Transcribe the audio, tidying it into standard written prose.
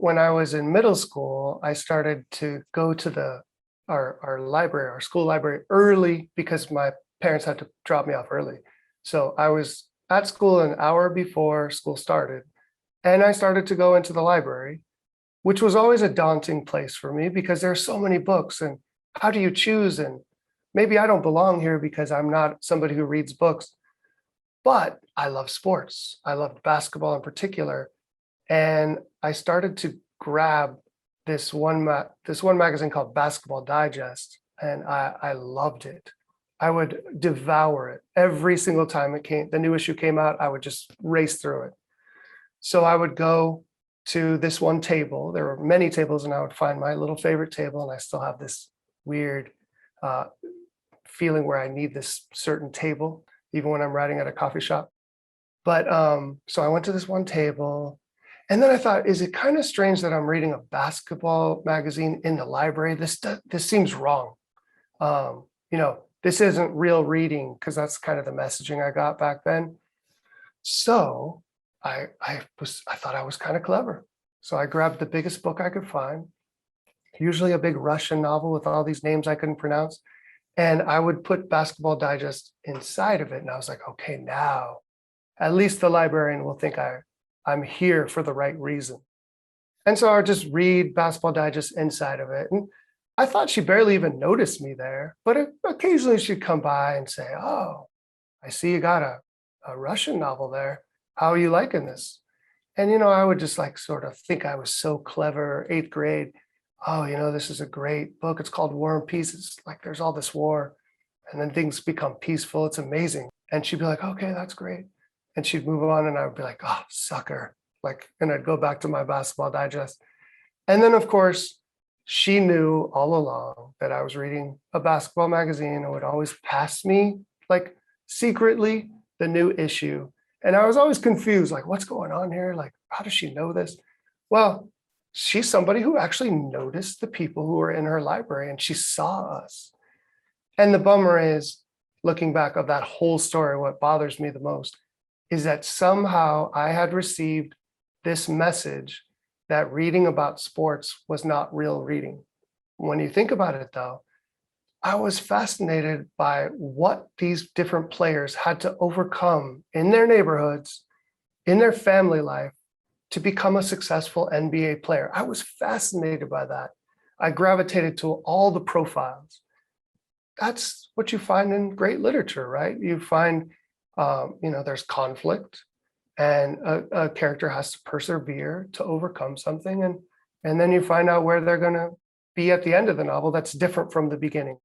when I was in middle school, I started to go to our library, our school library early because my parents had to drop me off early. So I was at school an hour before school started, and I started to go into the library, which was always a daunting place for me because there are so many books, and how do you choose? And maybe I don't belong here because I'm not somebody who reads books, but I love sports. I loved basketball in particular. And I started to grab this one magazine called Basketball Digest, and I loved it. I would devour it every single time the new issue came out. I would just race through it. So I would go to this one table. There were many tables, and I would find my little favorite table. And I still have this weird uh, feeling where I need this certain table, even when I'm writing at a coffee shop. But so I went to this one table, and then I thought, is it kind of strange that I'm reading a basketball magazine in the library? This seems wrong. This isn't real reading, because that's kind of the messaging I got back then. So I thought I was kind of clever. So I grabbed the biggest book I could find, usually a big Russian novel with all these names I couldn't pronounce. And I would put Basketball Digest inside of it. And I was like, okay, now at least the librarian will think I'm here for the right reason. And so I would just read Basketball Digest inside of it. And I thought she barely even noticed me there, but occasionally she'd come by and say, oh, I see you got a Russian novel there. How are you liking this? And, I would just sort of think I was so clever, 8th grade. Oh, this is a great book. It's called War and Peace. It's like there's all this war, and then things become peaceful. It's amazing. And she'd be like, okay, that's great. And she'd move on, and I would be like, oh, sucker. And I'd go back to my Basketball Digest. And then, of course, she knew all along that I was reading a basketball magazine and would always pass me, secretly, the new issue. And I was always confused, what's going on here? How does she know this? Well, she's somebody who actually noticed the people who were in her library, and she saw us. And the bummer is, looking back of that whole story, what bothers me the most is that somehow I had received this message that reading about sports was not real reading. When you think about it, though, I was fascinated by what these different players had to overcome in their neighborhoods, in their family life, to become a successful NBA player. I was fascinated by that. I gravitated to all the profiles. That's what you find in great literature, right? You find, there's conflict, and a character has to persevere to overcome something. And then you find out where they're going to be at the end of the novel that's different from the beginning.